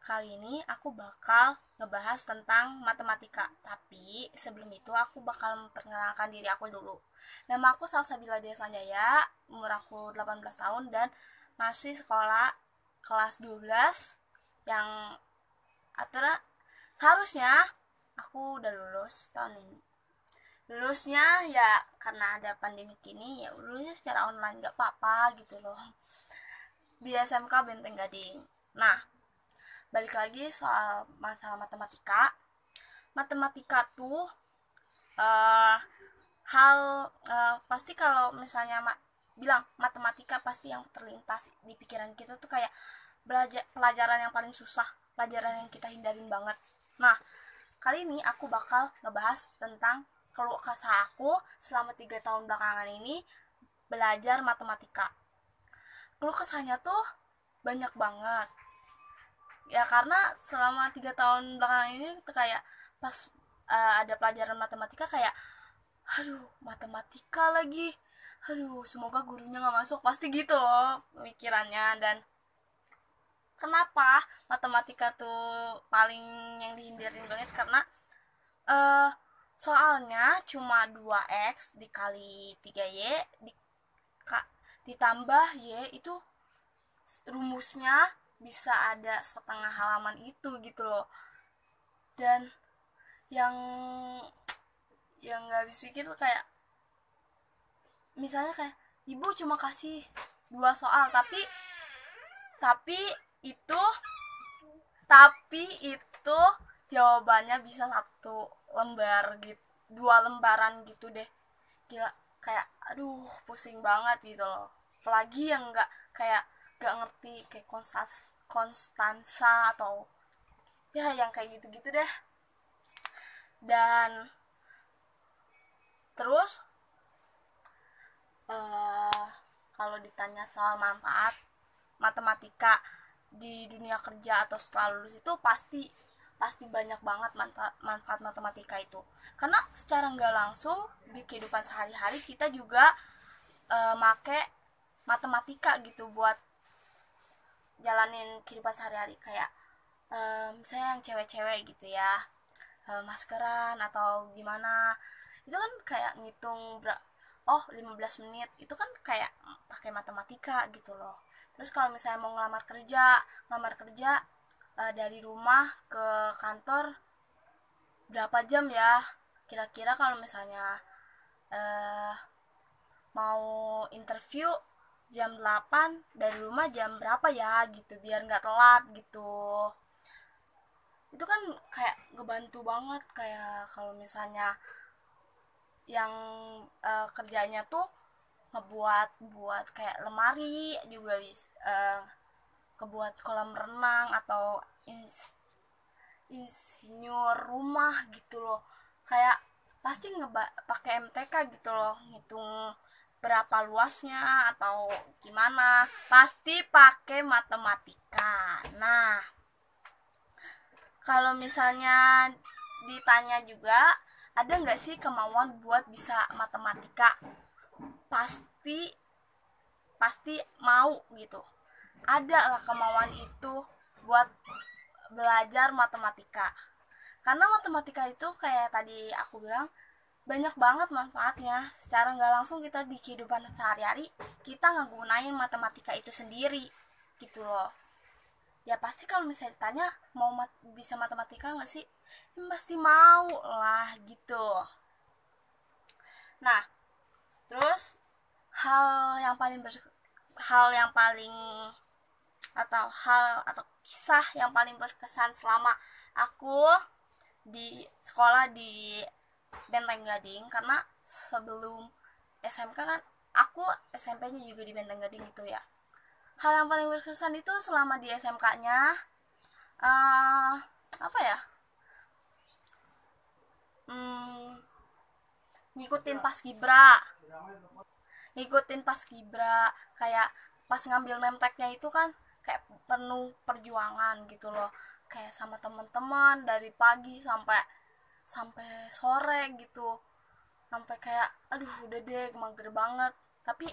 Kali ini aku bakal ngebahas tentang matematika. Tapi sebelum itu aku bakal memperkenalkan diri aku dulu. Nama aku Salsabila Dea Sanjaya, umur aku 18 tahun dan masih sekolah kelas 12 yang aturan seharusnya aku udah lulus tahun ini. Lulusnya ya karena ada pandemi ini ya lulusnya secara online gak apa-apa gitu loh. Di SMK Benteng Gading. Nah, balik lagi soal masalah matematika. Matematika tuh uh, hal pasti kalau misalnya bilang matematika pasti yang terlintas di pikiran kita tuh kayak belajar pelajaran yang paling susah, pelajaran yang kita hindarin banget. Nah, kali ini aku bakal ngebahas tentang keluh kesah aku selama 3 tahun belakangan ini belajar matematika. Keluh kesahnya tuh banyak banget ya, karena selama 3 tahun belakangan ini tuh kayak pas ada pelajaran matematika kayak aduh matematika lagi, aduh semoga gurunya nggak masuk, pasti gitu loh pemikirannya. Dan kenapa matematika tuh paling yang dihindarin banget karena uh, soalnya cuma 2x dikali 3y di, ditambah y itu rumusnya bisa ada setengah halaman itu gitu loh. Dan yang nggak habis pikir tuh kayak misalnya kayak ibu cuma kasih 2 soal tapi itu tapi itu jawabannya bisa 1 lembar gitu, 2 lembaran gitu deh. Gila, kayak aduh pusing banget gitu loh. Apalagi yang nggak kayak nggak ngerti kayak konstansa atau ya yang kayak gitu-gitu deh. Dan terus uh, kalau ditanya soal manfaat matematika di dunia kerja atau setelah lulus itu pasti pasti banyak banget manfaat matematika itu, karena secara nggak langsung di kehidupan sehari-hari kita juga make matematika gitu buat jalanin kehidupan sehari-hari. Kayak misalnya yang cewek-cewek gitu ya, maskeran atau gimana itu kan kayak ngitung 15 menit itu kan kayak pakai matematika gitu loh. Terus kalau misalnya mau ngelamar kerja dari rumah ke kantor berapa jam ya kira-kira, kalau misalnya eh, mau interview jam 8 dari rumah jam berapa ya gitu biar nggak telat gitu. Itu kan kayak ngebantu banget. Kayak kalau misalnya yang kerjanya tuh buat kayak lemari juga bisa, kebuat kolam renang atau insinyur rumah gitu loh. Kayak pasti pakai MTK gitu loh, ngitung berapa luasnya atau gimana pasti pakai matematika. Nah, kalau misalnya ditanya juga ada nggak sih kemauan buat bisa matematika, pasti pasti mau gitu. Ada lah kemauan itu buat belajar matematika, karena matematika itu kayak tadi aku bilang banyak banget manfaatnya. Secara nggak langsung kita di kehidupan sehari-hari kita ngegunain matematika itu sendiri gitu loh. Ya pasti kalau misalnya ditanya mau bisa matematika nggak sih, ya pasti mau lah gitu. Nah, terus hal yang paling atau kisah yang paling berkesan selama aku di sekolah di Benteng Gading, karena sebelum SMK kan aku SMP-nya juga di Benteng Gading gitu ya. Hal yang paling berkesan itu selama di SMK-nya apa ya, hmm, ngikutin pas Gibra kayak pas ngambil nemteknya itu kan kayak penuh perjuangan gitu loh. Kayak sama teman-teman dari pagi sampai sampai sore gitu, sampai kayak aduh udah deh mager banget. Tapi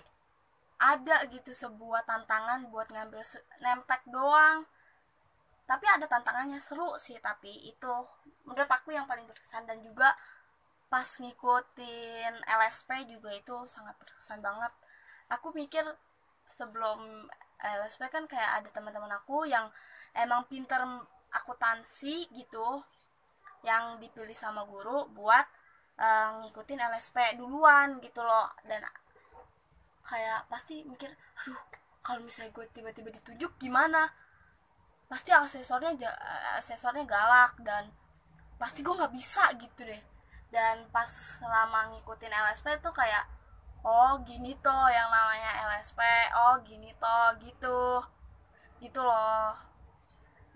ada gitu sebuah tantangan buat ngambil nemtek doang. tapi ada tantangannya, seru sih. Tapi itu menurut aku yang paling berkesan. Dan juga pas ngikutin LSP juga itu sangat berkesan banget. Aku mikir sebelum LSP kan kayak ada teman-teman aku yang emang pinter akuntansi gitu, yang dipilih sama guru buat ngikutin LSP duluan gitu loh. Dan kayak pasti mikir, aduh kalau misalnya gue tiba-tiba ditunjuk gimana, pasti asesornya galak, dan pasti gue nggak bisa gitu deh. Dan pas selama ngikutin LSP tuh kayak, oh gini toh yang namanya LSP, oh gini toh gitu gitu loh.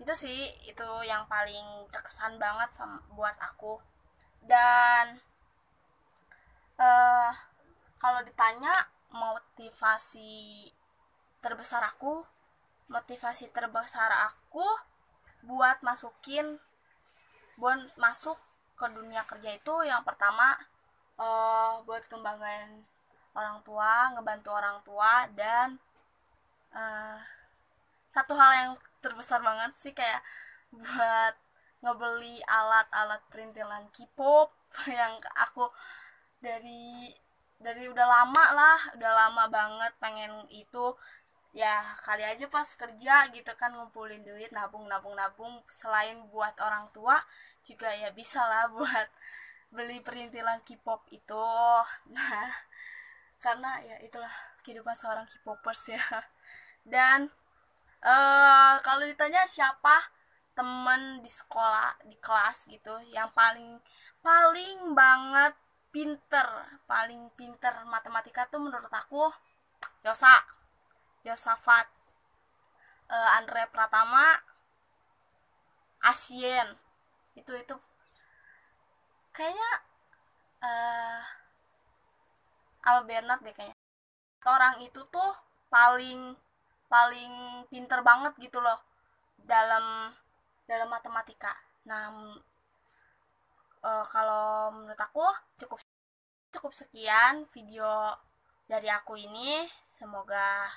Itu sih, itu yang paling terkesan banget buat aku. Dan eh kalau ditanya motivasi terbesar aku, motivasi terbesar aku buat buat masuk ke dunia kerja itu, yang pertama buat kembangin orang tua, ngebantu orang tua. Dan eh, satu hal yang terbesar banget sih, kayak buat ngebeli alat-alat perintilan K-pop yang aku dari udah lama lah, udah lama banget pengen itu. Ya kali aja pas kerja gitu kan ngumpulin duit, nabung nabung nabung, selain buat orang tua juga ya bisa lah buat beli perintilan K-pop itu. Nah, karena ya itulah kehidupan seorang K-popers ya. Dan kalau ditanya siapa temen di sekolah, di kelas gitu, yang paling paling banget pinter, paling pinter matematika tuh menurut aku Yosa, Yosafat, Andre Pratama, Asien. Itu kayaknya eh sama Bernard deh kayaknya. Orang itu tuh paling paling pinter banget gitu loh dalam matematika. Nah, kalau menurut aku cukup cukup sekian video dari aku ini. Semoga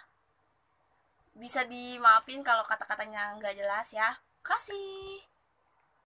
bisa dimaafin kalau kata-katanya nggak jelas ya. Kasih.